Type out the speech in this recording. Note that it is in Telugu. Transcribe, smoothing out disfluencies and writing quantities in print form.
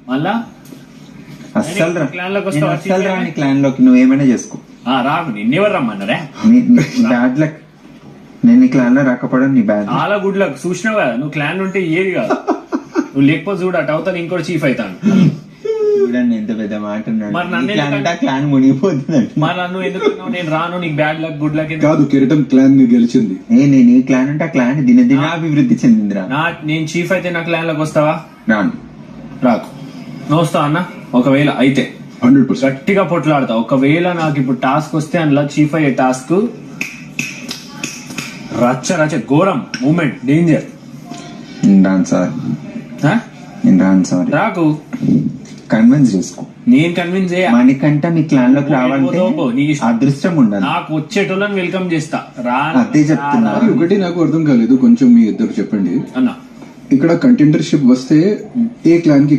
మళ్ళా అస్సలు క్లాన్ లోకి వస్తావా? అస్సలు రాని క్లాన్ లోకి నువ్వు ఏమైనా చేసుకో. రాకు, నిన్నెవరు రమ్మన్నారే? Bad luck. నేను ఈ క్లాన్ లో రాకపోవడం నీ బ్యాడ్. చాలా గుడ్ లక్. చూసినావు కదా, నువ్వు క్లాన్ ఉంటే ఏది కాదు. నువ్వు లేకపోతే చూడ అటు అవుతాను, ఇంకోటి చీఫ్ అవుతాను. చూడండి ఎంత పెద్ద మాట మరి నన్ను క్లాన్ మునిగిపోతుంది. మరి నన్ను ఎందుకు నేను రాను? నీకు బ్యాడ్ లక్ గుడ్ లక్ కాదు, కిరీటం క్లాన్ ని గెలిచింది. నేను ఈ క్లాన్ అంటే ఆ క్లాన్ దినదిన అభివృద్ధి చెందిందిరా. నేను చీఫ్ అయితే నా క్లాన్ లోకి వస్తావా? రాను. రాకు. నువ్వు వస్తావా అన్న? ఒకవేళ అయితే 100% గట్టిగా పొట్లాడతా. ఒకవేళ నాకు ఇప్పుడు టాస్క్ వస్తే అందులో చీఫ్ అయ్యే టాస్క్ రచ్చ ఘోరం మూమెంట్ డేంజర్. నేను రాను సార్. నేను రాను సారీ. రాకు. కన్విన్స్ చేసుకో. నేను కన్విన్స్ చేయ. మనకంటే మీ క్లాన్ లోకి రావాలంటే నీ ఇష్టం. అదృష్టం ఉండాలి. నాకు వచ్చేటోళ్ళని వెల్కమ్ చేస్తా. రా అదే చెప్తున్నా. ఒకటి నాకు అర్థం కాలేదు, కొంచెం మీ ఇద్దరు చెప్పండి అన్న. ఇక్కడ కంటెండర్షిప్ వస్తే ఏ క్లాన్ కి